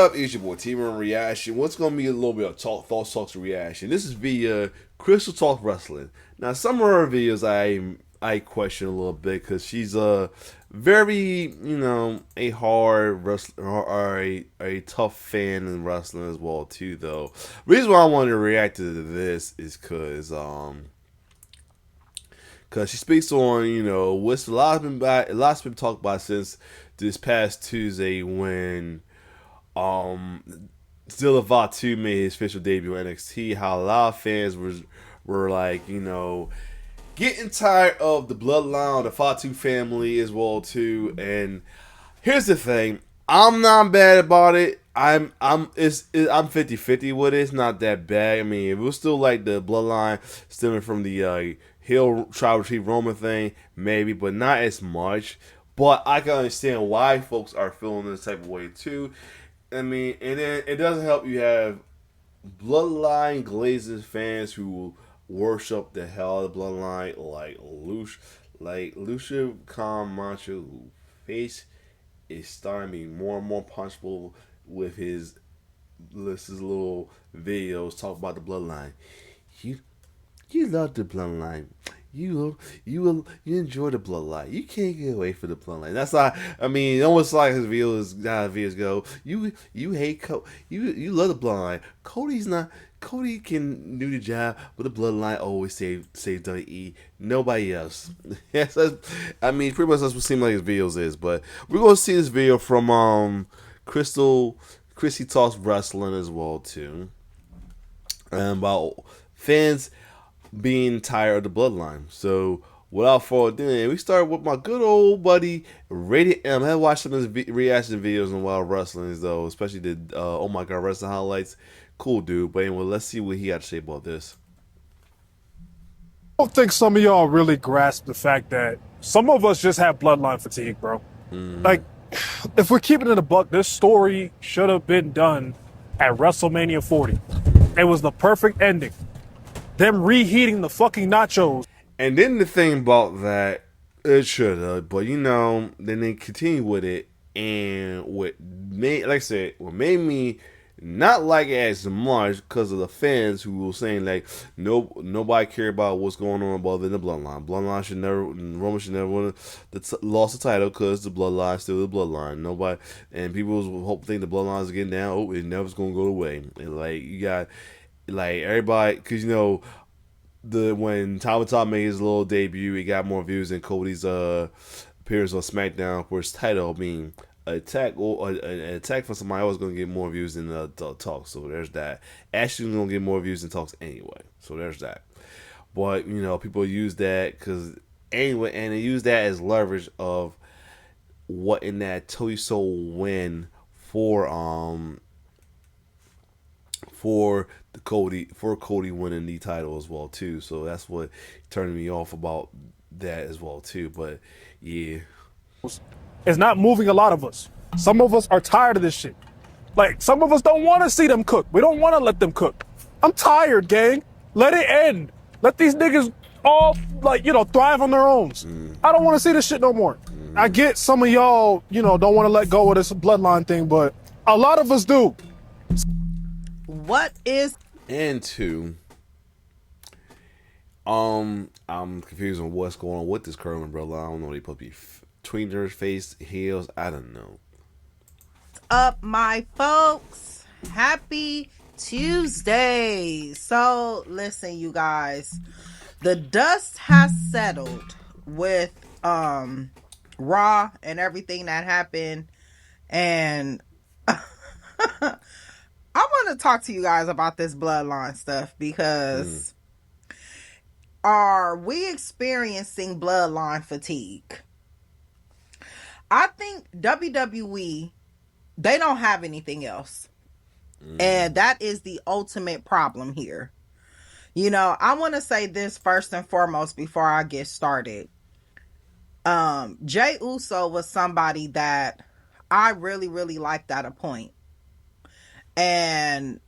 up? It's your boy T-Man Reaction. What's going to be a little bit of thoughts, talks, reaction. This is via Crystal Talk Wrestling. Now, some of her videos I question a little bit because she's a very, a hard wrestler or a tough fan in wrestling as well too. Though, reason why I wanted to react to this is because she speaks on, what's a lot's been talked about since this past Tuesday when Zilla Vatu made his official debut in NXT. How a lot of fans were like, getting tired of the bloodline, the Fatu family as well too. And here's the thing, I'm not bad about it. I'm 50-50 with it. It's not that bad. I mean, if it was still like the bloodline stemming from the Hill Tribal Chief Roman thing, maybe, but not as much. But I can understand why folks are feeling this type of way too. I mean, and then it doesn't help you have bloodline Glazers fans who worship the hell out of the bloodline, like Lucia Camacho, who face is starting to be more and more punchable with his little videos talk about the bloodline. You you love the bloodline. You enjoy the bloodline. You can't get away from the bloodline. That's why I mean, almost like his videos go. You hate Cody. You love the bloodline. Cody's not. Cody can do the job, but the bloodline always save WWE. Nobody else. Yes, I mean, pretty much that's what seems like his videos is. But we're gonna see this video from Chrissy Talks Wrestling as well too, and about fans being tired of the bloodline. So without further ado, we start with my good old buddy Rated M. I watched some of his reaction videos on Wild Wrestling though, especially the Oh My God Wrestling highlights. Cool dude. But anyway, let's see what he had to say about this. I don't think some of y'all really grasp the fact that some of us just have bloodline fatigue, bro. Like, if we're keeping it a buck, this story should have been done at WrestleMania 40. It was the perfect ending. Them reheating the fucking nachos. And then the thing about that, it should have, but then they continue with it, and what made me not like it as much because of the fans who were saying like nobody care about what's going on above in the bloodline. Roman should never lost the title because the bloodline still the bloodline. Nobody, and people was think the bloodline's getting down. Oh, it never's gonna go away. And like you got like everybody, because when Tabata made his little debut, he got more views than Cody's appearance on SmackDown for his title being attack, or an attack for somebody else going to get more views than the talk. So there's that. Ashley's going to get more views than talks anyway. So there's that. But people use that because anyway, and they use that as leverage of what in that Toiso win for Cody winning the title as well too. So that's what turned me off about that as well too. But yeah, It's not moving a lot of us. Some of us are tired of this shit. Like, some of us don't want to see them cook. We don't want to let them cook. I'm tired, gang. Let it end. Let these niggas all, thrive on their own. I don't want to see this shit no more. I get some of y'all, don't want to let go of this bloodline thing, but a lot of us do. What is... And two, I'm confused on what's going on with this Kerwin brother. I don't know. They supposed to be tweeners, face, heels. I don't know. Up, my folks? Happy Tuesday. So, listen, you guys. The dust has settled with Raw and everything that happened. And I want to talk to you guys about this bloodline stuff because are we experiencing bloodline fatigue? I think WWE, they don't have anything else. And that is the ultimate problem here. I want to say this first and foremost before I get started. Jey Uso was somebody that I really, really liked at a point. And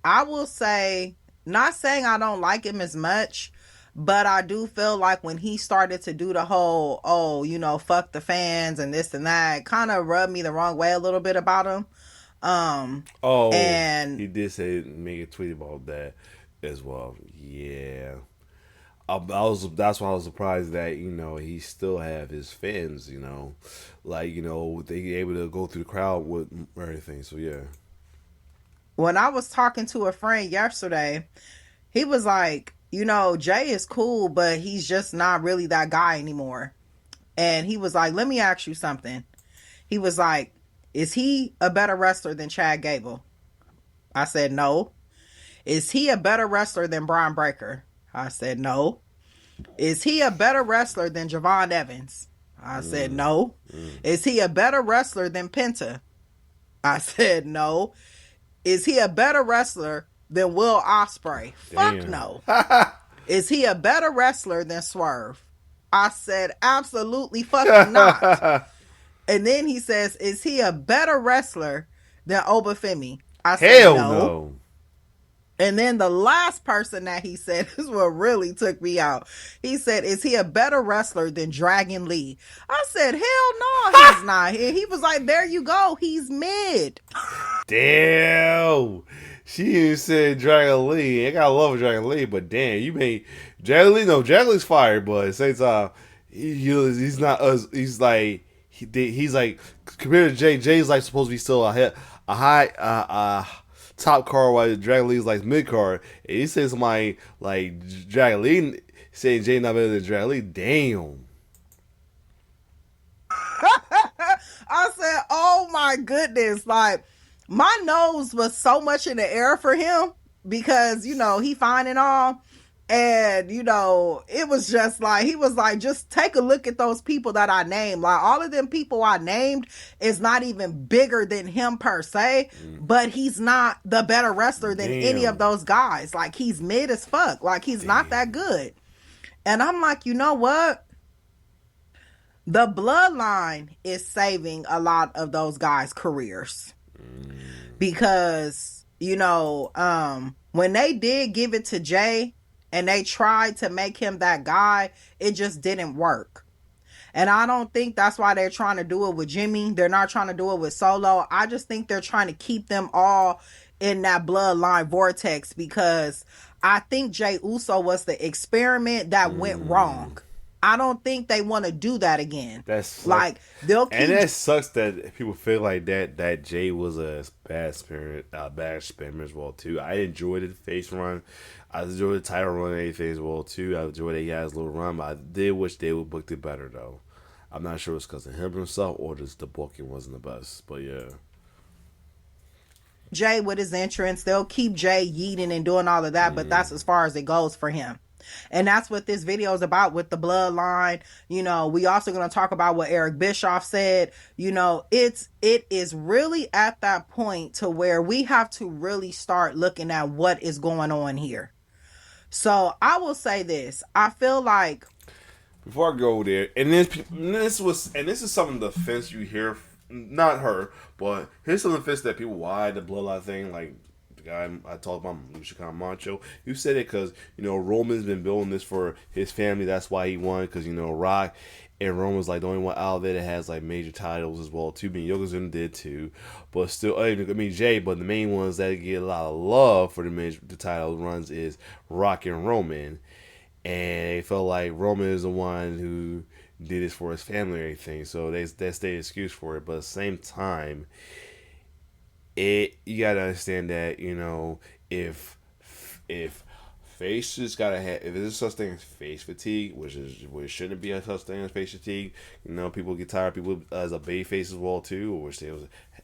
I will say, not saying I don't like him as much, but I do feel like when he started to do the whole, fuck the fans and this and that, kind of rubbed me the wrong way a little bit about him. Oh, And he did say make a tweet about that as well. Yeah. I was that's why I was surprised that he still have his fans, like they able to go through the crowd with everything. So yeah. when I was talking to a friend yesterday, he was like, Jay is cool, but he's just not really that guy anymore. And he was like, let me ask you something. He was like, is he a better wrestler than Chad Gable? I said, no. Is he a better wrestler than Brian Breaker? I said, no. Is he a better wrestler than Javon Evans? I said, Mm, no. mm. Is he a better wrestler than Penta? I said, no. Is he a better wrestler than Will Ospreay? Fuck Damn. no. Is he a better wrestler than Swerve? I said, absolutely fucking not. And then he says, is he a better wrestler than Obafemi? I said, Hell no. no. And then the last person that he said, is what really took me out. He said, is he a better wrestler than Dragon Lee? I said, hell no, he's not. He was like, there you go. He's mid. Damn. She even said Dragon Lee. I gotta love Dragon Lee, but damn, you made Dragon Lee. No, Dragon Lee's fired, but at the same time, he's not us. He's like he's like compared to Jay. Jay's like supposed to be still a high top card, while Dragon Lee's like mid card. And he says somebody like Dragon Lee saying Jay not better than Dragon Lee. Damn. I said, oh my goodness. Like, my nose was so much in the air for him because, he fine and all. And, it was just like, he was like, just take a look at those people that I named. Like, all of them people I named is not even bigger than him per se, but he's not the better wrestler than any of Damn. those guys. Like, he's mid as fuck. Like, he's not that good. And I'm like, you know what? The Bloodline is saving a lot of those guys' careers because, when they did give it to Jay and they tried to make him that guy, it just didn't work. And I don't think that's why they're trying to do it with Jimmy. They're not trying to do it with Solo. I just think they're trying to keep them all in that Bloodline vortex because I think Jay Uso was the experiment that went wrong. I don't think they want to do that again. That's like they'll keep. And that sucks that people feel like that Jay was a bad experiment as well too. I enjoyed the face run, I enjoyed the title run and everything as well too. I enjoyed that he had his little run, but I did wish they would book it better though. I'm not sure it's because of him himself or just the booking wasn't the best, but yeah. Jay with his entrance, they'll keep Jay yeeting and doing all of that, but that's as far as it goes for him. And that's what this video is about with the Bloodline. We also going to talk about what Eric Bischoff said. It is really at that point to where we have to really start looking at what is going on here. So I will say this. I feel like before I go there, and this is some of the offense you hear, not her, but here's some of the offense that people why the Bloodline thing, like the guy I talked about, Chicago Macho, you said it because Roman's been building this for his family. That's why he won, because Rock and Roman's like the only one out there that has like major titles as well too. I mean, Yokozuna did too, but still, I mean Jay. But the main ones that get a lot of love for the title runs is Rock and Roman. And they felt like Roman is the one who did this for his family or anything, so that's their excuse for it. But at the same time, you gotta understand that if face just gotta have, if there's such thing as face fatigue, which shouldn't be a such thing as face fatigue. People get tired. People as a bay face as well too.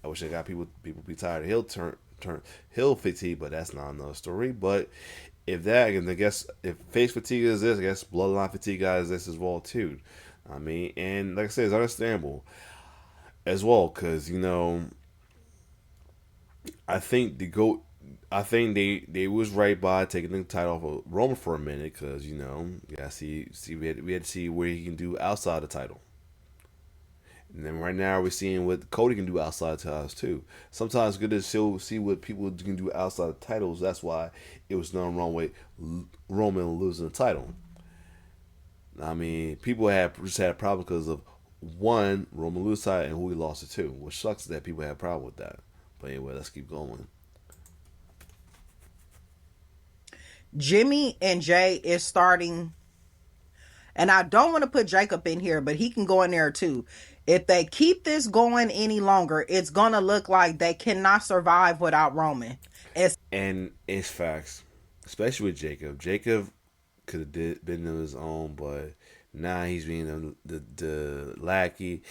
I wish they got people be tired of heel fatigue, but that's not another story. But if that, and I guess if face fatigue is this, I guess bloodline fatigue is this as well too. I mean, and like I said, it's understandable as well because I think they was right by taking the title off of Roman for a minute because yeah, we had to see where he can do outside the title. And then right now we're seeing what Cody can do outside the titles too. Sometimes it's good to see what people can do outside the titles. That's why it was nothing wrong with Roman losing the title. I mean, people just had a problem because of one, Roman lose title and who he lost it to, which sucks that people had a problem with that. But anyway, let's keep going. Jimmy and Jay is starting, and I don't want to put Jacob in here, but he can go in there too. If they keep this going any longer, it's gonna look like they cannot survive without Roman. It's And it's facts, especially with Jacob. Jacob could have been on his own, but now he's being the lackey.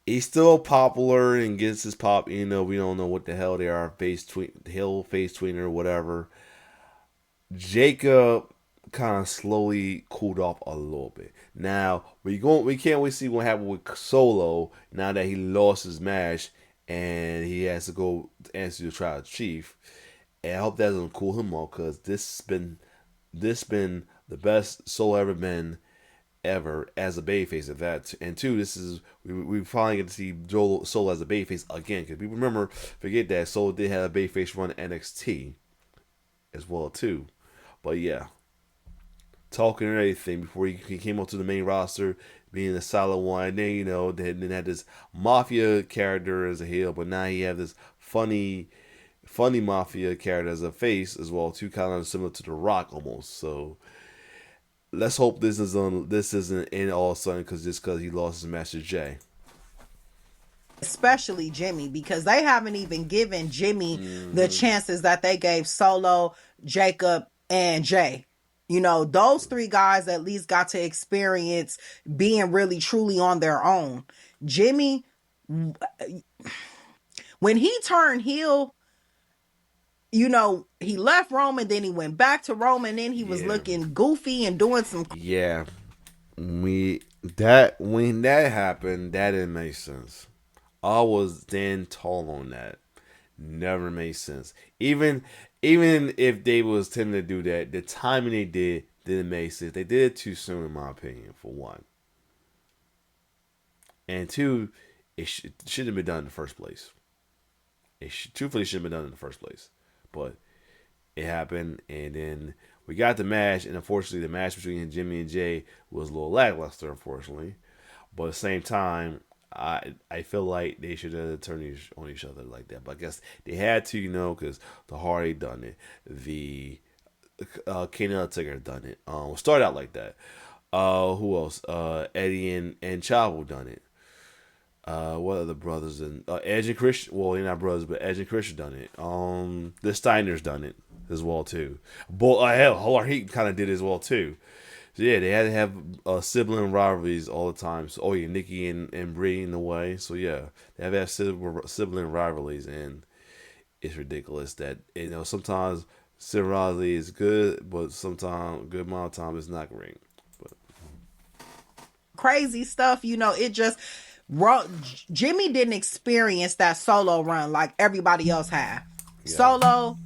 He's still popular and gets his pop. You know, we don't know what the hell they are. Hill face tweener, whatever. Jacob kind of slowly cooled off a little bit. Now we can't wait to see what happened with Solo now that he lost his match and he has to go answer the trial chief. And I hope that doesn't cool him off because this been the best Solo ever been ever as a babyface at that. And two, this is we finally get to see Solo as a babyface again because people forget that Solo did have a babyface run NXT as well too. But yeah, talking and everything before he came up to the main roster, being a solid one. And then then had this mafia character as a heel, but now he have this funny mafia character as a face as well too, kind of similar to The Rock almost. So let's hope this isn't in all of a sudden because he lost his Master J. especially Jimmy, because they haven't even given Jimmy the chances that they gave Solo, Jacob, and Jay. Those three guys at least got to experience being really truly on their own. Jimmy, when he turned heel, he left Roman, then he went back to Roman, then he was looking goofy and doing some. Yeah, when that happened, that didn't make sense. I was then tall on that. Never made sense. Even if they was tending to do that, the timing they didn't make sense. They did it too soon, in my opinion. For one, and two, it shouldn't have been done in the first place. Truthfully shouldn't have been done in the first place, but it happened, and then we got the match, and unfortunately, the match between Jimmy and Jay was a little lackluster, unfortunately. But at the same time, I feel like they should have turned on each other like that. But I guess they had to, because the Hardy done it, the Kenny Undertaker done it. Started out like that. Who else? Eddie and Chavo done it. What other brothers and Edge and Christian? Well, they're not brothers, but Edge and Christian done it. The Steiners done it as well too. Hell, Heat kind of did it as well too. So yeah, they had to have sibling rivalries all the time. So Nikki and Brie in the way. So yeah, they have to have sibling rivalries, and it's ridiculous that sometimes sibling rivalry is good, but sometimes good amount of time it's not great. But Crazy stuff, it just Jimmy didn't experience that Solo run like everybody else had. Yeah. Solo,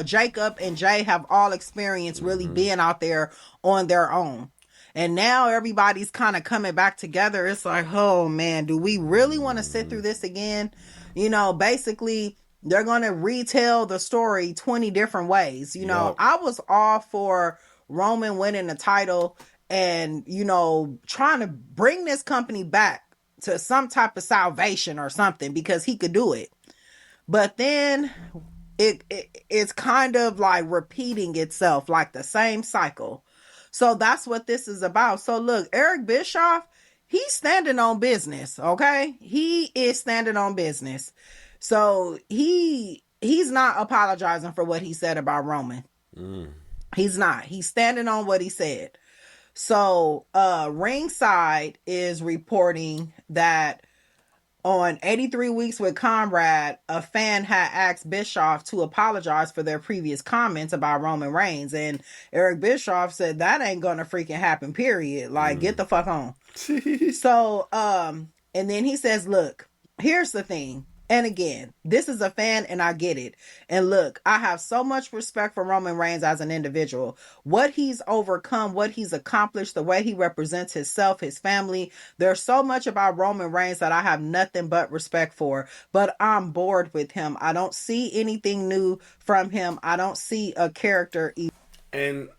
Jacob, and Jay have all experienced really being out there on their own. And now everybody's kind of coming back together. It's like, oh man, do we really want to sit through this again? Basically, they're going to retell the story 20 different ways. Yep. I was all for Roman winning the title and, trying to bring this company back to some type of salvation or something because he could do it. But then it's kind of like repeating itself, like the same cycle. So that's what this is about. So look, Eric Bischoff, he's standing on business, okay? He is standing on business. So he's not apologizing for what he said about Roman. He's not. He's standing on what he said. So Ringside is reporting that on 83 Weeks with Conrad, a fan had asked Bischoff to apologize for their previous comments about Roman Reigns. And Eric Bischoff said that ain't gonna freaking happen, period. Like, get the fuck on. So, and then he says, look, here's the thing. And again, this is a fan and I get it. And look, I have so much respect for Roman Reigns as an individual. What he's overcome, what he's accomplished, the way he represents himself, his family. There's so much about Roman Reigns that I have nothing but respect for. But I'm bored with him. I don't see anything new from him. I don't see a character. And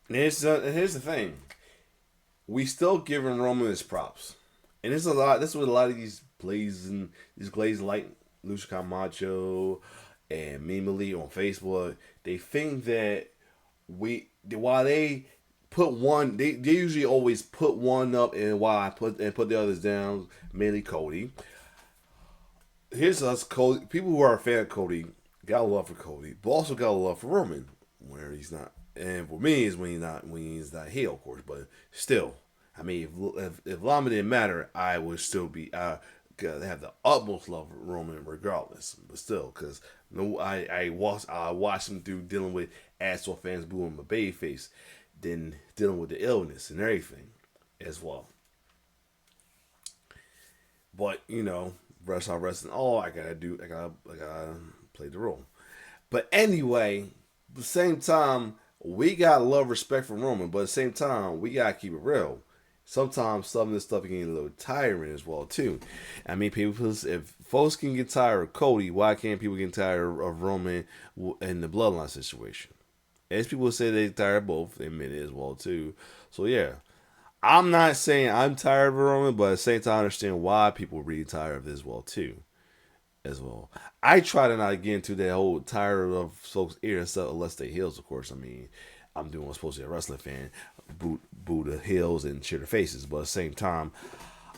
here's the thing. We still giving Roman his props. And there's a lot. That's what a lot of these glazed light Lucha Camacho and Mima Lee on Facebook, they think that while they put one, they usually always put one up and while I put the others down, mainly Cody. Here's us, Cody. People who are a fan of Cody got a love for Cody, but also got a love for Roman, where he's not. And for me, is when he's not heel, of course. But still, I mean, if Lama didn't matter, I would still be have the utmost love for Roman regardless. But still, because no, I watched him through dealing with asshole fans booing my baby face, then dealing with the illness and everything as well. But rest on rest and all I gotta play the role. But anyway, at the same time, we got love, respect for Roman, but at the same time, we gotta keep it real. Sometimes some of this stuff can get a little tiring as well too. I mean, people, if folks can get tired of Cody, why can't people get tired of Roman in the Bloodline situation? As people say they tired of both, they admit it as well too. So yeah, I'm not saying I'm tired of Roman, but at the same time, I understand why people are really tired of this as well too. As well, I try to not get into that whole tired of folks' ear and stuff unless they heels, of course. I mean, I'm doing what's supposed to be a wrestling fan, boo the heels and cheer the faces, but at the same time,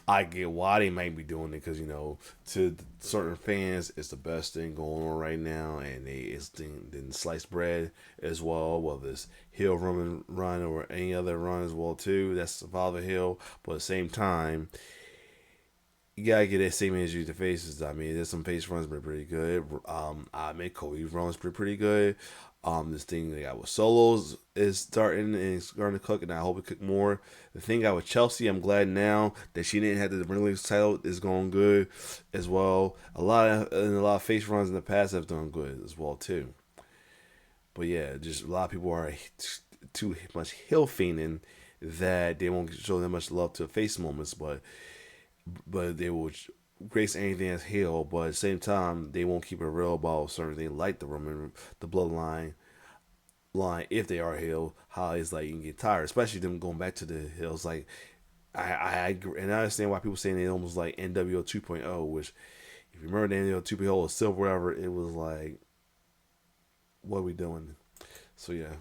I get why they might be doing it because to certain fans, it's the best thing going on right now, and it's then sliced bread as well. Whether it's heel run or any other run as well too, that's the father hill. But at the same time, you gotta get that same energy to faces. I mean, there's some face runs been pretty good. I make Cody's runs pretty good. This thing they got with solos is starting and it's starting to cook, and I hope it cook more. The thing got with Chelsea, I'm glad now that she didn't have the ringleader title is going good as well. A lot of face runs in the past have done good as well too. But yeah, just a lot of people are too much heel fiending that they won't show that much love to face moments, but they will grace anything as heel, but at the same time, they won't keep it real about certain things like the bloodline line if they are heel. How it's like you can get tired, especially them going back to the hills. Like I agree, and I understand why people saying they almost like NWO 2.0, which if you remember the NWO 2.0 or Silver, whatever, it was like, what are we doing? So yeah,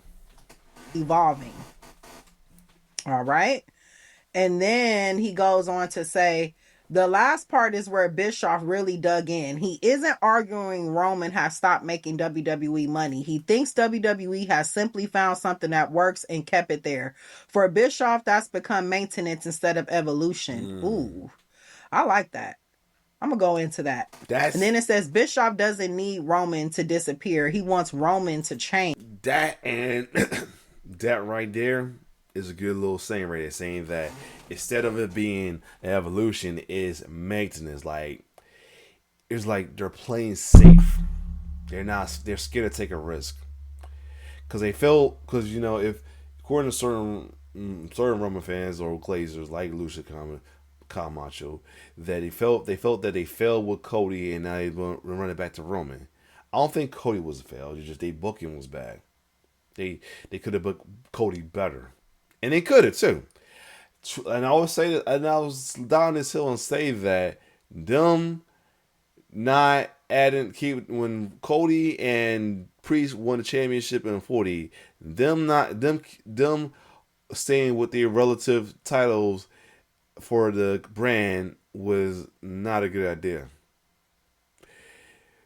Evolving. All right. And then he goes on to say, the last part is where Bischoff really dug in. He isn't arguing Roman has stopped making WWE money. He thinks WWE has simply found something that works and kept it there. For Bischoff, that's become maintenance instead of evolution. Ooh, I like that. I'm going to go into that. And then it says Bischoff doesn't need Roman to disappear. He wants Roman to change. that and that right there is a good little saying right there, saying that instead of it being an evolution, is maintenance. Like it's like they're playing safe. They're scared to take a risk because they feel if according to certain Roman fans or Glazers like Lucia Camacho, that they felt that they failed with Cody and now they run it back to Roman. I don't think Cody was a fail. It's just they booking was bad. They could have booked Cody better, and they could have too. And I always say that, and I was down this hill and say that them not adding keep when Cody and Priest won the championship in 40, them staying with their relative titles for the brand was not a good idea.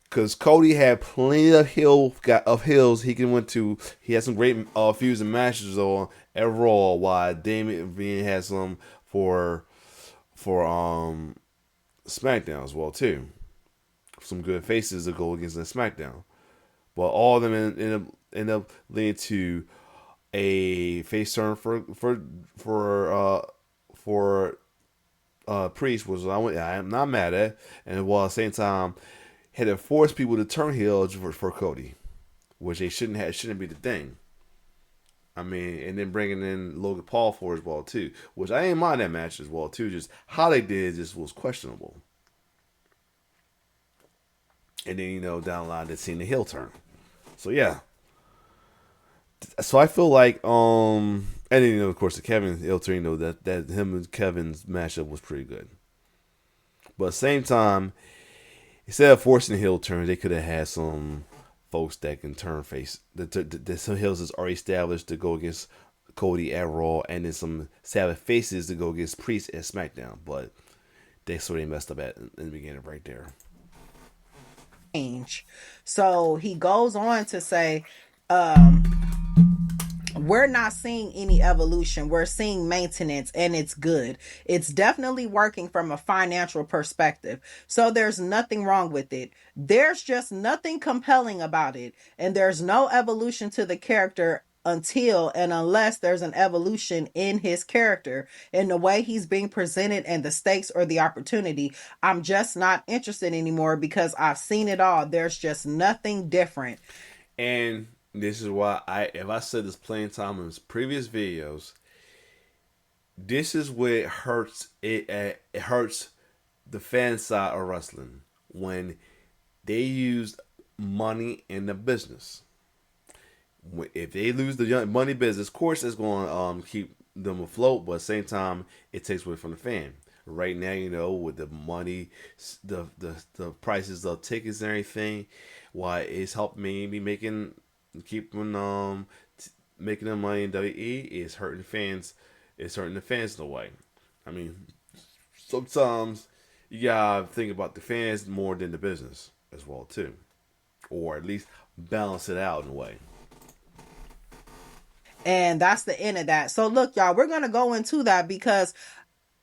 Because Cody had plenty of hills he can went to. He had some great feuds and matches on at Raw, while Damian Bean had some for SmackDown as well too. Some good faces to go against the SmackDown, but all of them end up leading to a face turn for Priest, which I'm not mad at, and while at the same time had to force people to turn heel for Cody, which they shouldn't be the thing. I mean, and then bringing in Logan Paul for as well too, which I ain't mind that match as well too. Just how they did just was questionable. And then down the line they seen the heel turn. So yeah. So I feel like and then of course the Kevin heel turn, that him and Kevin's matchup was pretty good. But at the same time, instead of forcing heel turns, they could have had some folks that can turn face. Some heels is already established to go against Cody at Raw, and then some Sabbath faces to go against Priest at SmackDown. But they sort of messed up in the beginning right there. Change. So he goes on to say, um, we're not seeing any evolution. We're seeing maintenance, and it's good. It's definitely working from a financial perspective. So there's nothing wrong with it. There's just nothing compelling about it. And there's no evolution to the character until and unless there's an evolution in his character in the way he's being presented and the stakes or the opportunity. I'm just not interested anymore because I've seen it all. There's just nothing different. And this is why if I said this plenty time in previous videos, this is where it hurts. It hurts the fan side of wrestling when they use money in the business. If they lose the money business, of course, it's going to keep them afloat. But at the same time, it takes away from the fan. Right now, with the money, the prices of tickets and everything, why it's helping me be keeping making the money in WE is hurting fans. It's hurting the fans in a way. I mean, sometimes you gotta think about the fans more than the business as well too, or at least balance it out in a way. And that's the end of that. So look, y'all, we're going to go into that because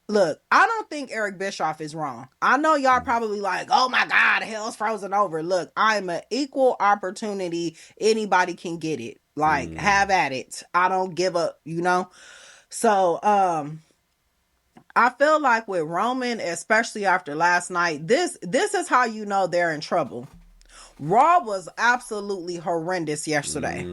look, I don't think Eric Bischoff is wrong. I know y'all probably like, oh my God, hell's frozen over. Look, I'm an equal opportunity. Anybody can get it. Like, have at it. I don't give up, So, I feel like with Roman, especially after last night, this is how you know they're in trouble. Raw was absolutely horrendous yesterday.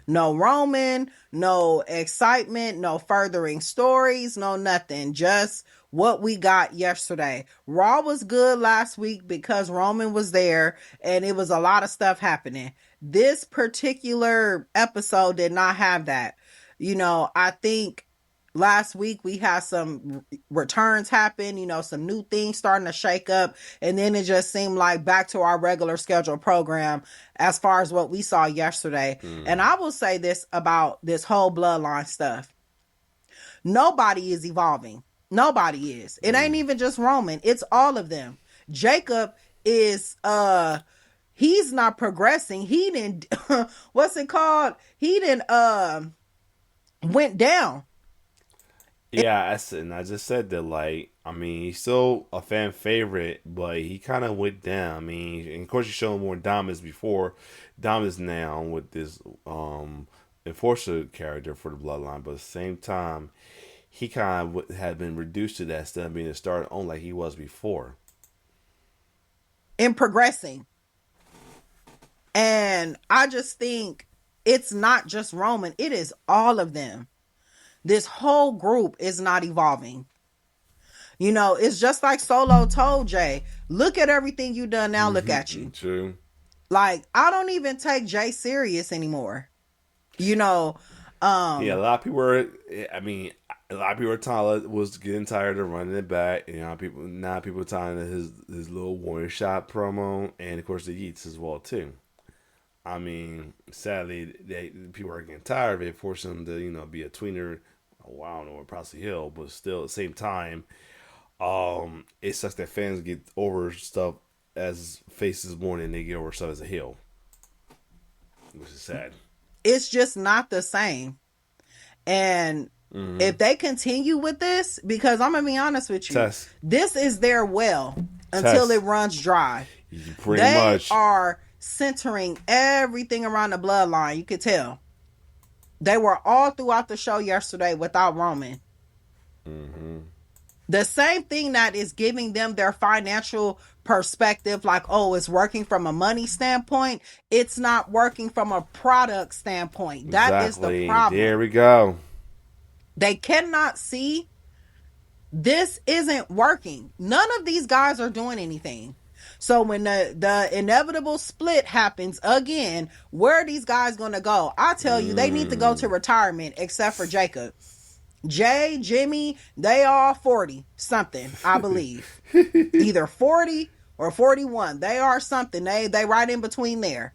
No Roman, no excitement, no furthering stories, no nothing. Just what we got yesterday. Raw was good last week because Roman was there and it was a lot of stuff happening. This particular episode did not have that. I think last week we had some returns happen, some new things starting to shake up, and then it just seemed like back to our regular scheduled program as far as what we saw yesterday. And I will say this about this whole bloodline stuff. Nobody is evolving. Nobody is. It ain't even just Roman. It's all of them. Jacob is he's not progressing. He didn't what's it called? He didn't went down. Yeah, I just said that. Like, I mean, he's still a fan favorite, but he kind of went down. I mean, and of course, he's showing more dominance before, dominance now with this enforcer character for the Bloodline. But at the same time, he kind of had been reduced to that instead of being a starter on like he was before. In progressing, and I just think it's not just Roman; it is all of them. This whole group is not evolving. It's just like Solo told Jay, look at everything you done now, look at you. True. Like, I don't even take Jay serious anymore. Yeah, a lot of people were, a lot of people was getting tired of running it back. People are tired of his little warrior shot promo, and of course the Yeats as well too. I mean, sadly, people are getting tired of it, forcing him to, be a tweener. Oh, I don't know, probably Hill, but still at the same time, it sucks that fans get over stuff as faces more than they get over stuff as a heel, which is sad. It's just not the same. And if they continue with this, because I'm gonna be honest with you, this is their well until it runs dry. Pretty much. They are centering everything around the bloodline. You could tell they were all throughout the show yesterday without Roman. The same thing that is giving them their financial perspective, like, oh, it's working from a money standpoint, it's not working from a product standpoint. That is the problem. There we go. They cannot see this isn't working. None of these guys are doing anything. So when the inevitable split happens again, where are these guys going to go? I tell you, they need to go to retirement, except for Jacob. Jimmy, they all 40 something, I believe. Either 40 or 41. They are something. They right in between there.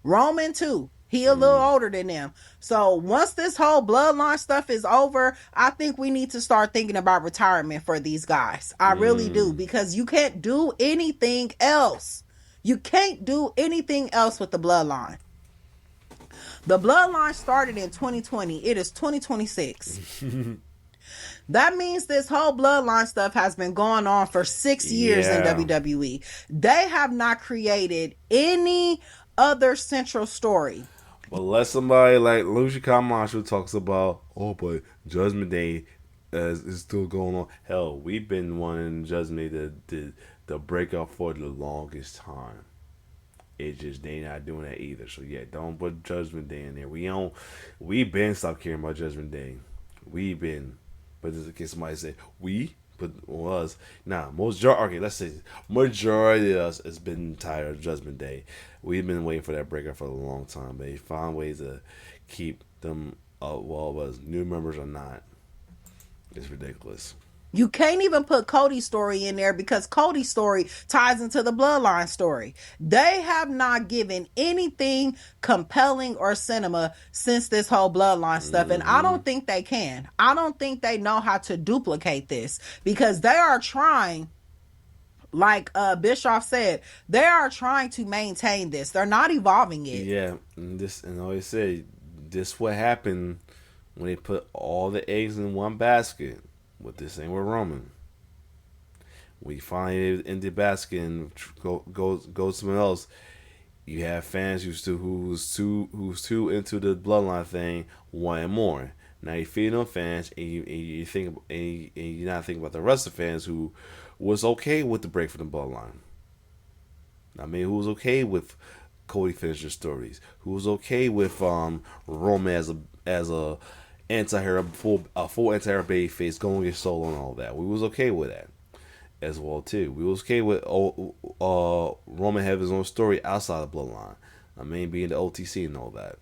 Roman too. He a little older than them. So once this whole bloodline stuff is over, I think we need to start thinking about retirement for these guys. I really do, because you can't do anything else. You can't do anything else with the bloodline. The bloodline started in 2020. It is 2026. That means this whole bloodline stuff has been going on for 6 years in WWE. They have not created any other central story. But let somebody like Lucia Camacho talks about, oh, but Judgment Day is still going on. Hell, we've been wanting Judgment Day to break up for the longest time. It's just they not doing that either. So yeah, don't put Judgment Day in there. We been stopped caring about Judgment Day. We been, but just in case somebody say we, but was okay. Let's say majority of us has been tired of Judgment Day. We've been waiting for that breakup for a long time. They found ways to keep them, was new members or not. It's ridiculous. You can't even put Cody's story in there because Cody's story ties into the bloodline story. They have not given anything compelling or cinema since this whole bloodline stuff. And I don't think they can. I don't think they know how to duplicate this, because they are trying, like Bischoff said, they are trying to maintain this. They're not evolving it. Yeah, and I always say, this what happened when they put all the eggs in one basket. With this ain't with Roman. We find it in the basket and go somewhere else. You have fans who's too into the bloodline thing, wanting more. Now you feed them fans, and you think, and you're not thinking about the rest of the fans who was okay with the break from the bloodline. I mean, who was okay with Cody finishing stories? Who was okay with Roman as a anti-hero, full anti-hero baby face, going get solo and all that. We was okay with that as well too. We was okay with Roman having his own story outside of Bloodline. I mean, being the OTC and all that.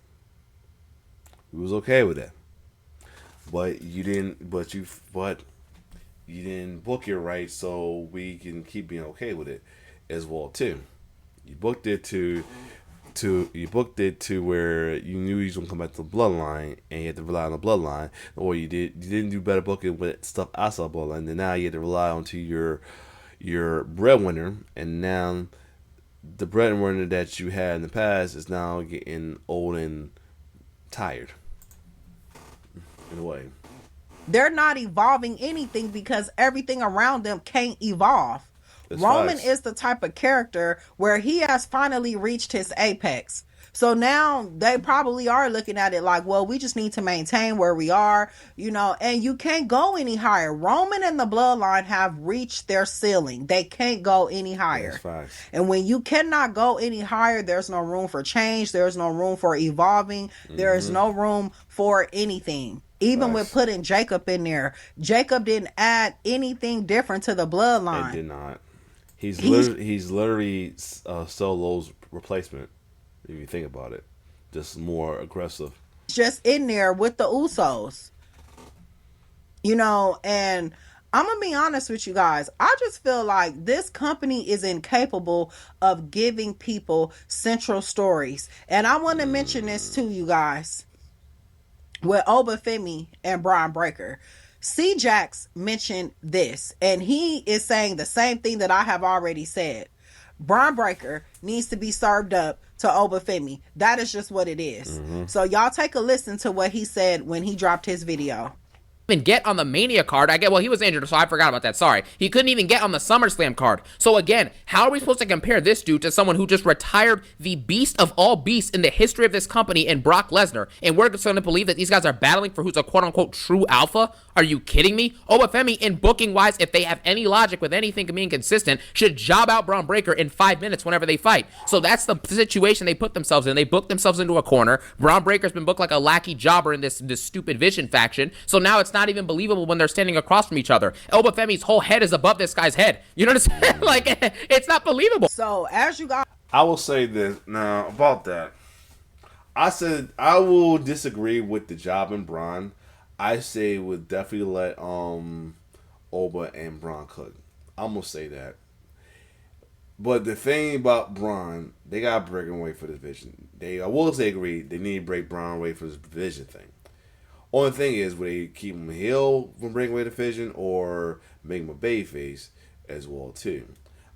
We was okay with that. But you didn't book it right, so we can keep being okay with it as well too. You booked it to where you knew you was gonna come back to the bloodline, and you had to rely on the bloodline, or you didn't do better booking with stuff outside the bloodline. And now you had to rely on to your breadwinner, and now the breadwinner that you had in the past is now getting old and tired. In a way, they're not evolving anything because everything around them can't evolve. That's Roman facts. is the type of character where he has finally reached his apex. So now they probably are looking at it like, well, we just need to maintain where we are, and you can't go any higher. Roman and the bloodline have reached their ceiling. They can't go any higher. That's facts. And when you cannot go any higher, there's no room for change. There's no room for evolving. There is no room for anything. Even with putting Jacob in there, Jacob didn't add anything different to the bloodline. It did not. He's literally Solo's replacement. If you think about it, just more aggressive. Just in there with the Usos, and I'm gonna be honest with you guys. I just feel like this company is incapable of giving people central stories, and I want to mention this to you guys with Obafemi and Brian Breakker. C-Jax mentioned this, and he is saying the same thing that I have already said. Brian Breakker needs to be served up to Obafemi. That is just what it is. So y'all take a listen to what he said when he dropped his video. Even get on the Mania card. He was injured, so I forgot about that. Sorry. He couldn't even get on the SummerSlam card. So again, how are we supposed to compare this dude to someone who just retired the beast of all beasts in the history of this company in Brock Lesnar? And we're just going to believe that these guys are battling for who's a quote-unquote true alpha? Are you kidding me? Obafemi, in booking-wise, if they have any logic with anything being consistent, should job out Braun Breaker in 5 minutes whenever they fight. So that's the situation they put themselves in. They booked themselves into a corner. Braun Breaker's been booked like a lackey jobber in this stupid Vision faction. So now it's not even believable when they're standing across from each other. Obafemi's whole head is above this guy's head. You know what I'm saying? Like, it's not believable. So as you guys, I will say this now about that. I said I will disagree with the job in Braun. I say would definitely let Oba and Braun cook. I'm gonna say that. But the thing about Braun, they got to break him away for this division. I will say agree, they need to break Braun away for this division thing. Only thing is, would they keep him heel from breaking away the division or make him a babyface as well too?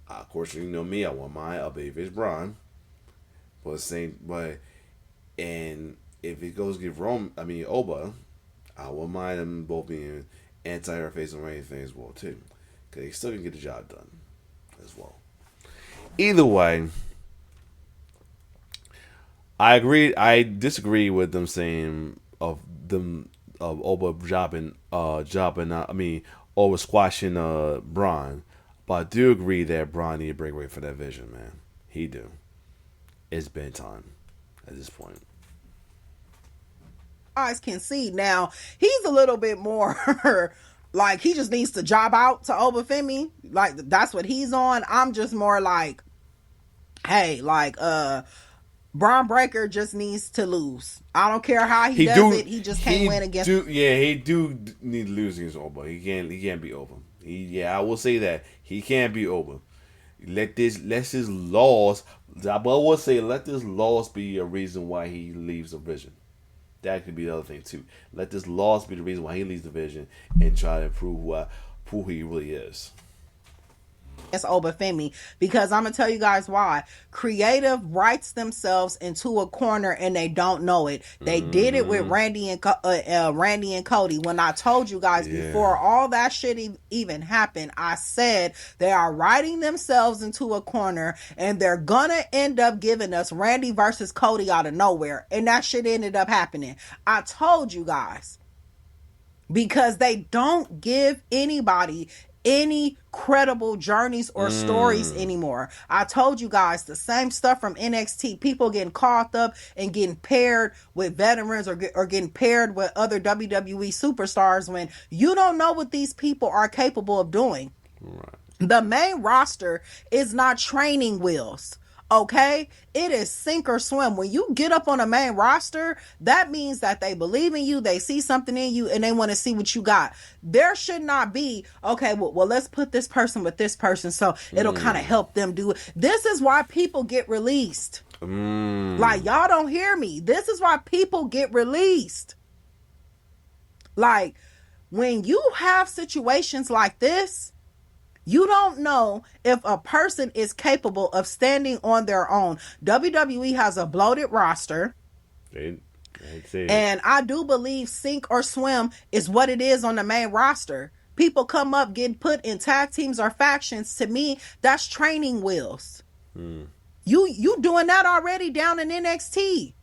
Of course, you know me, I want my a babyface Braun, but and if it goes get Oba, I wouldn't mind them both being anti-air face or anything as well too, because they still can get the job done as well. Either way, I agree. I disagree with them saying of Oba over squashing Braun, but I do agree that Braun need to break away for that vision, man. He do. It's been time at this point. Guys can see now, he's a little bit more like he just needs to job out to Obafemi. Like that's what he's on. I'm just more like, hey, like Braun Breaker just needs to lose. I don't care how he does it. He just can't win against. He do need to lose against Oba. He can't be Oba. I will say that he can't be Oba. Let his loss. I will say let this loss be a reason why he leaves the division. That could be the other thing too. Let this loss be the reason why he leaves the division and try to prove who he really is. It's Obafemi, because I'm gonna tell you guys why. Creative writes themselves into a corner and they don't know it. They did it with Randy and Cody. When I told you guys before all that shit even happened, I said they are writing themselves into a corner and they're gonna end up giving us Randy versus Cody out of nowhere, and that shit ended up happening. I told you guys, because they don't give anybody any credible journeys or stories anymore. I told you guys the same stuff from NXT. People getting caught up and getting paired with veterans or getting paired with other WWE superstars when you don't know what these people are capable of doing. Right. The main roster is not training wheels. Okay, it is sink or swim. When you get up on a main roster, that means that they believe in you, they see something in you, and they want to see what you got. There should not be, okay, well let's put this person with this person so it'll kind of help them do it. This is why people get released. Like, y'all don't hear me. This is why people get released. Like, when you have situations like this, you don't know if a person is capable of standing on their own. WWE has a bloated roster. And I do believe sink or swim is what it is on the main roster. People come up, getting put in tag teams or factions. To me, that's training wheels. You doing that already down in NXT.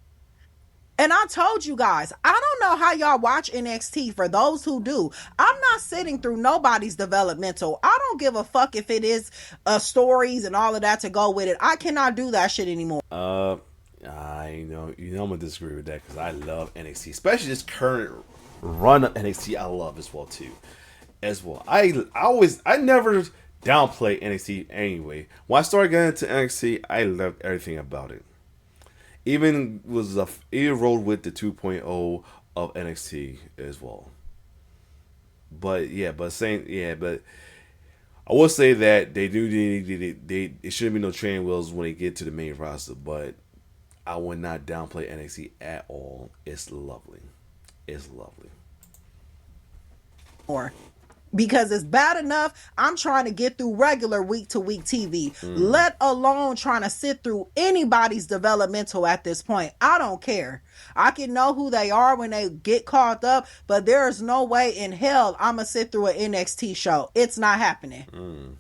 And I told you guys, I don't know how y'all watch NXT. For those who do, I'm not sitting through nobody's developmental. I don't give a fuck if it is stories and all of that to go with it. I cannot do that shit anymore. I'm gonna disagree with that because I love NXT, especially this current run of NXT. I love as well too. I never downplay NXT anyway. When I started getting into NXT, I loved everything about it. Even rolled with the 2.0 of NXT as well. But I will say that they do need it shouldn't be no training wheels when they get to the main roster. But I would not downplay NXT at all. It's lovely. Because it's bad enough I'm trying to get through regular week-to-week TV, let alone trying to sit through anybody's developmental at this point. I don't care. I can know who they are when they get caught up, but there's no way in hell I'm going to sit through an NXT show. It's not happening.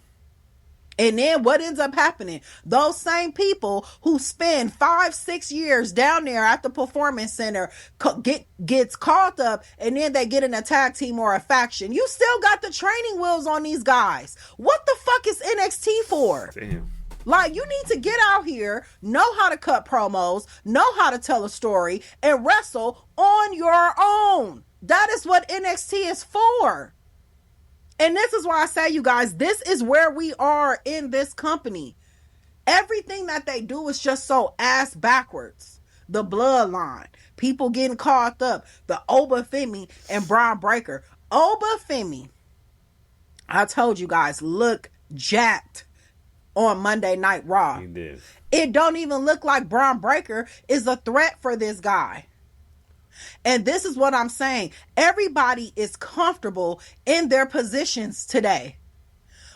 And then what ends up happening? Those same people who spend 5-6 years down there at the Performance Center gets caught up, and then they get in a tag team or a faction. You still got the training wheels on these guys. What the fuck is NXT for? Damn. Like, you need to get out here, know how to cut promos, know how to tell a story, and wrestle on your own. That is what NXT is for. And this is why I say, you guys, this is where we are in this company. Everything that they do is just so ass backwards. The Bloodline, people getting caught up, the Obafemi and Braun Breaker. Obafemi, I told you guys, look jacked on Monday Night Raw. He did. It don't even look like Braun Breaker is a threat for this guy. And this is what I'm saying. Everybody is comfortable in their positions today,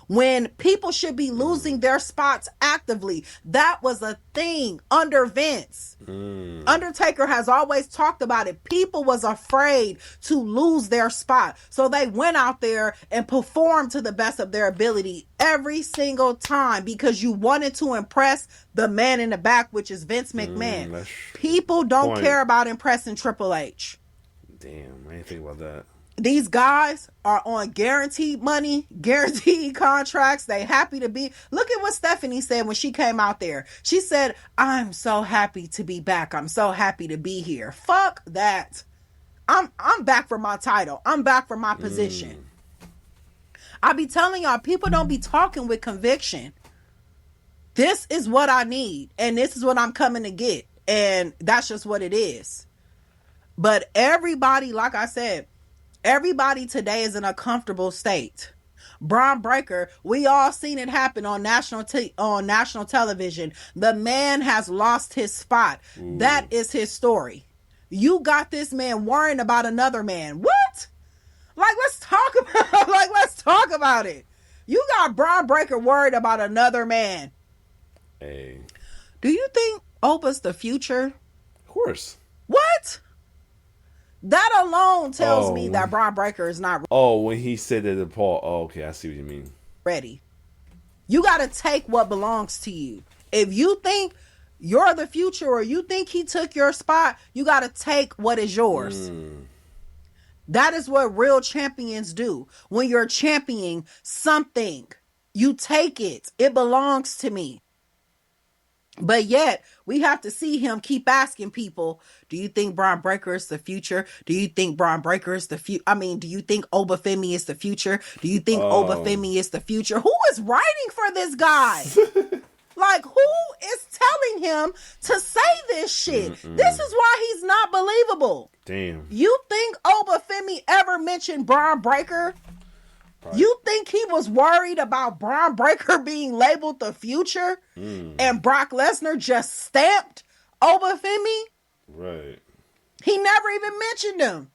when people should be losing their spots actively. That was a thing under Vince. Undertaker has always talked about it. People was afraid to lose their spot, so they went out there and performed to the best of their ability every single time, because you wanted to impress the man in the back, which is Vince McMahon. People don't care about impressing Triple H. Damn, I didn't think about that. These guys are on guaranteed money, guaranteed contracts. They happy to be. Look at what Stephanie said when she came out there. She said, "I'm so happy to be back. I'm so happy to be here." Fuck that. I'm back for my title. I'm back for my position. I be telling y'all, people don't be talking with conviction. This is what I need, and this is what I'm coming to get, and that's just what it is. But everybody, like I said, everybody today is in a comfortable state. Braun Breaker, we all seen it happen on national television. The man has lost his spot. That is his story. You got this man worrying about another man. What? Let's talk about it. You got Braun Breaker worried about another man. Hey. Do you think Opa's the future? Of course. What? That alone tells me that Braun Breaker is not when he said that to Paul. Oh, okay, I see what you mean. ready. You got to take what belongs to you. If you think you're the future, or you think he took your spot, you got to take what is yours. That is what real champions do. When you're championing something, you take it. It belongs to me. But yet, we have to see him keep asking people, do you think Braun Breaker is the future? Do you think Braun Breaker is the future? I mean, do you think Obafemi is the future? Do you think Obafemi is the future? Who is writing for this guy? Who is telling him to say this shit? This is why he's not believable. Damn. You think Obafemi ever mentioned Braun Breaker? Right. You think he was worried about Braun Breaker being labeled the future? And Brock Lesnar just stamped Obafemi? Right. He never even mentioned him.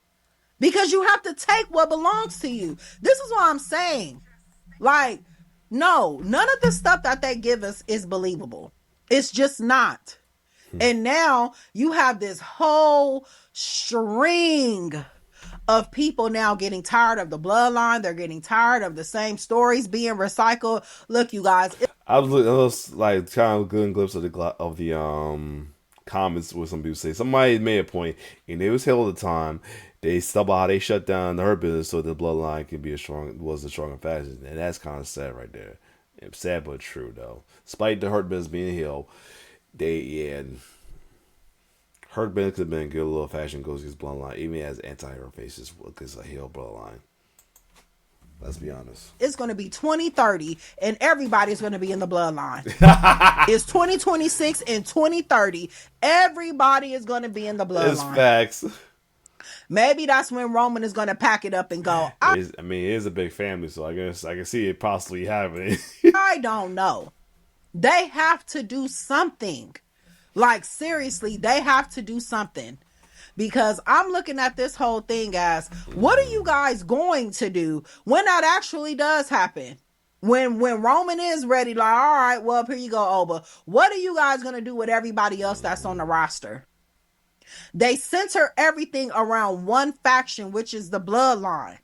Because you have to take what belongs to you. This is what I'm saying. No, none of the stuff that they give us is believable. It's just not. And now you have this whole string of people now getting tired of the bloodline. They're getting tired of the same stories being recycled. Look, you guys. I was like kind of good glimpse of the comments where some people say somebody made a point, and it was hell at the time. They stuck how they shut down the Hurt Business so the bloodline could be a strong faction, and that's kind of sad right there. It's sad but true though. Despite the Hurt Business being a heel, Hurt Business could have been a good little faction goes against bloodline, even as anti-hero faces against a heel bloodline. Let's be honest. It's going to be 2030 and everybody's going to be in the bloodline. It's 2026 and 2030. Everybody is going to be in the bloodline. It's facts. Maybe that's when Roman is going to pack it up and go. It is a big family, so I guess I can see it possibly happening. I don't know. They have to do something. Seriously, they have to do something. Because I'm looking at this whole thing as, what are you guys going to do when that actually does happen? When Roman is ready, all right, well, here you go, Oba. What are you guys going to do with everybody else that's on the roster? They center everything around one faction, which is the bloodline.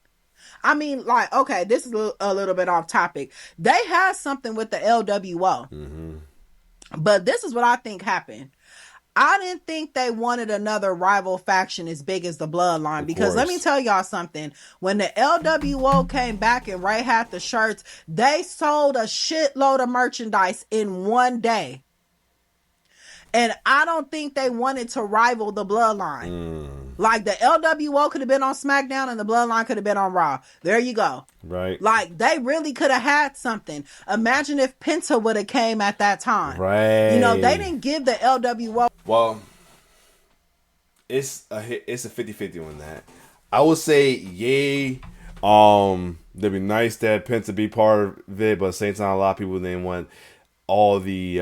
I mean, okay, this is a little bit off topic. They had something with the LWO. But this is what I think happened. I didn't think they wanted another rival faction as big as the bloodline, because let me tell y'all something. When the LWO came back and Ray had the shirts, they sold a shitload of merchandise in one day. And I don't think they wanted to rival the bloodline. The LWO could have been on SmackDown and the bloodline could have been on Raw. There you go. Right. They really could have had something. Imagine if Penta would have came at that time. Right. They didn't give the LWO. Well, it's a 50-50 on that. I would say yay. It'd be nice that Penta be part of it, but at the same time, a lot of people didn't want. all the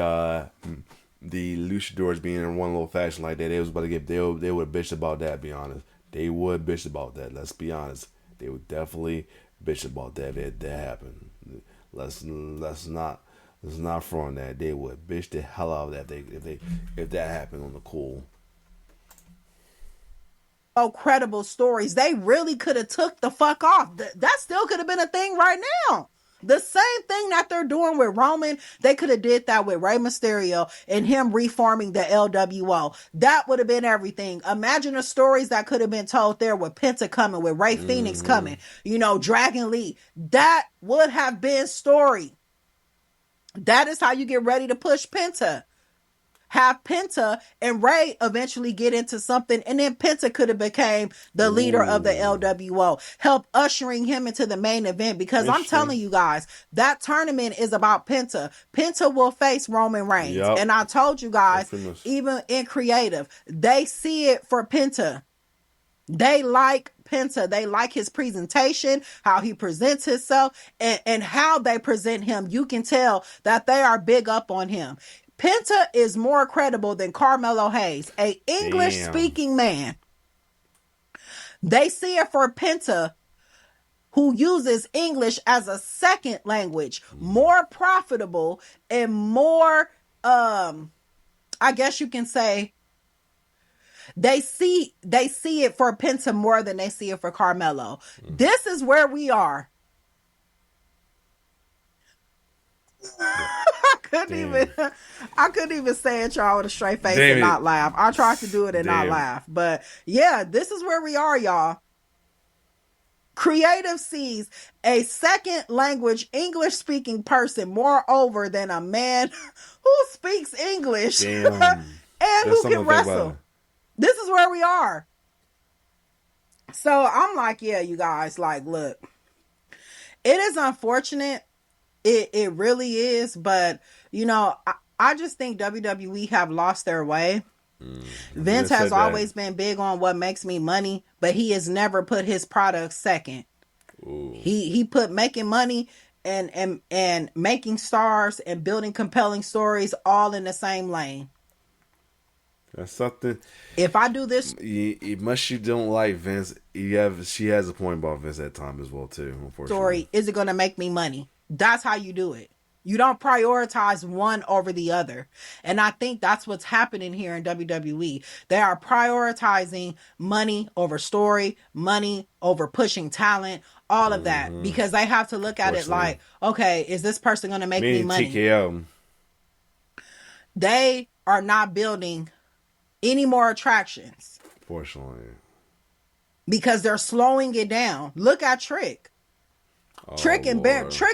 luchadors being in one little faction like that, they was about to get they would bitch about that. Be honest, they would bitch about that. Let's be honest, they would definitely bitch about that if that happened. Let's not front that. They would bitch the hell out of that if that happened on the cool. Credible stories. They really could have took the fuck off. That still could have been a thing right now. The same thing that they're doing with Roman, they could have did that with Rey Mysterio and him reforming the LWO. That would have been everything. Imagine the stories that could have been told there with Penta coming, with Rey Fenix coming, Dragon Lee. That would have been story. That is how you get ready to push Penta. Have Penta and Rey eventually get into something, and then Penta could have became the leader of the LWO, help ushering him into the main event, because I'm telling you guys, that tournament is about Penta. Penta will face Roman Reigns. Yep. And I told you guys, even in creative, they see it for Penta. They like Penta. They like his presentation, how he presents himself, and how they present him. You can tell that they are big up on him. Penta is more credible than Carmelo Hayes, a English-speaking man. They see it for Penta, who uses English as a second language, more profitable and more, I guess you can say, they see it for Penta more than they see it for Carmelo. This is where we are. I couldn't even say it, y'all, with a straight face and not laugh. I tried to do it and not laugh. But yeah, this is where we are, y'all. Creative sees a second language English speaking person more over than a man who speaks English and who can wrestle. This is where we are. So I'm like, yeah, you guys, like, look, it is unfortunate. It really is. But, I just think WWE have lost their way. Vince has always been big on what makes me money, but he has never put his product second. Ooh. He put making money and making stars and building compelling stories all in the same lane. That's something. If I do this, much you don't like Vince, she has a point about Vince at time as well too. Unfortunately, story, is it going to make me money? That's how you do it. You don't prioritize one over the other. And I think that's what's happening here in WWE. They are prioritizing money over story, money over pushing talent, all of that, because they have to look at it like, okay, is this person going to make me money? TKO. They are not building any more attractions. Fortunately. Because they're slowing it down. Look at Trick. Trick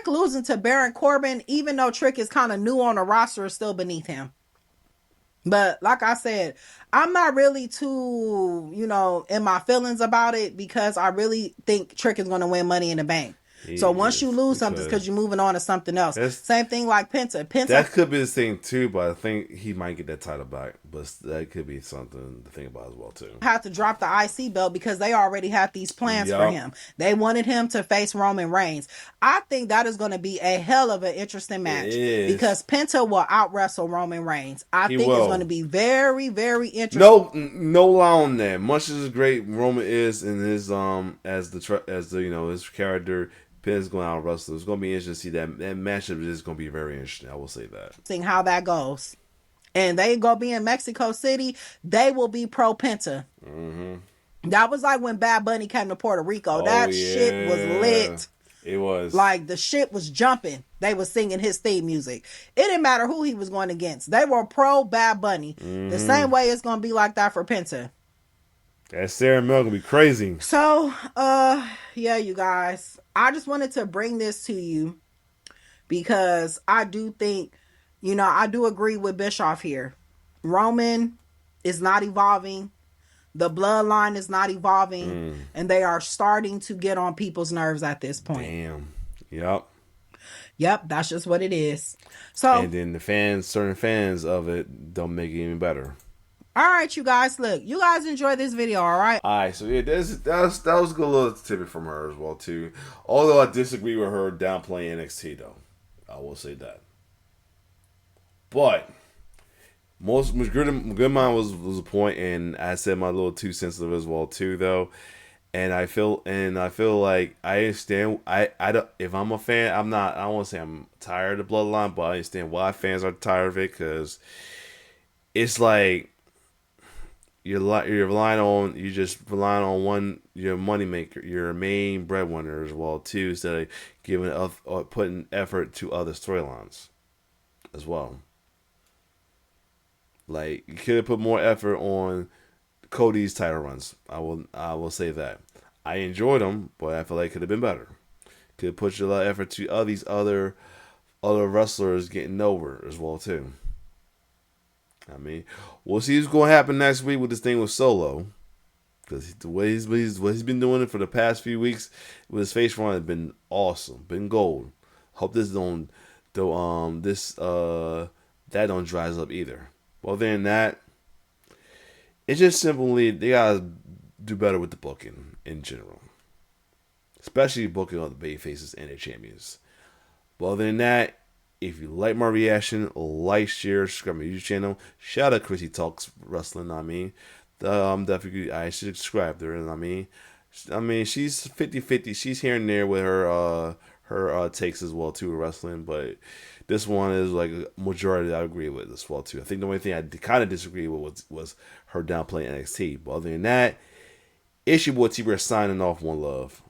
losing to Baron Corbin, even though Trick is kind of new on the roster, is still beneath him. But like I said, I'm not really too, in my feelings about it, because I really think Trick is going to win Money in the Bank. So once you lose something, it's because you're moving on to something else. Same thing like Penta. That could be the thing too, but I think he might get that title back. But that could be something to think about as well too. Had to drop the IC belt because they already had these plans for him. They wanted him to face Roman Reigns. I think that is going to be a hell of an interesting match because Penta will out wrestle Roman Reigns. I think it's going to be very, very interesting. No lie on that. Much as great Roman is in his as his character. Penta's going out wrestle. It's going to be interesting to see that matchup. Is going to be very interesting. I will say that. Seeing how that goes, and they go be in Mexico City. They will be pro Penta. Mm-hmm. That was like when Bad Bunny came to Puerto Rico. That shit was lit. It was like the shit was jumping. They were singing his theme music. It didn't matter who he was going against. They were pro Bad Bunny. Mm-hmm. The same way it's going to be like that for Penta. That ceremony gonna be crazy. So, yeah, you guys. I just wanted to bring this to you because I do think, I do agree with Bischoff here. Roman is not evolving. The bloodline is not evolving. And they are starting to get on people's nerves at this point. Damn. Yep, that's just what it is. So, and then certain fans of it don't make it even better. All right, you guys. Look, you guys enjoy this video, all right? All right, so yeah, that was a good little tidbit from her as well too. Although I disagree with her downplaying NXT though, I will say that. But most good mine was a point, and I said my little 2 cents of it as well too, though. And I feel like I understand. I don't. If I'm a fan, I'm not. I don't want to say I'm tired of Bloodline, but I understand why fans are tired of it because it's like you're relying on you just relying on one your moneymaker, your main breadwinner as well too, instead of giving or putting effort to other storylines as well. Like you could have put more effort on Cody's title runs. I will say that. I enjoyed them, but I feel like it could have been better. Could have put a lot of effort to all these other wrestlers getting over as well too. I mean, we'll see what's going to happen next week with this thing with Solo, because the way what he's been doing it for the past few weeks with his face run has been awesome, been gold. Hope this don't though this that don't dries up either. Well, then that it's just simply they gotta do better with the booking in general, especially booking all the bay faces and their champions. Well, other than that, if you like my reaction, like, share, subscribe to my YouTube channel. Shout out Chrissy Talks Wrestling. Definitely I should subscribe to her. She's 50-50. She's here and there with her takes as well too, wrestling, but this one is like a majority I agree with as well too. I think the only thing I kind of disagree with was her downplaying NXT. But other than that, it's your boy T-Bear signing off. One love.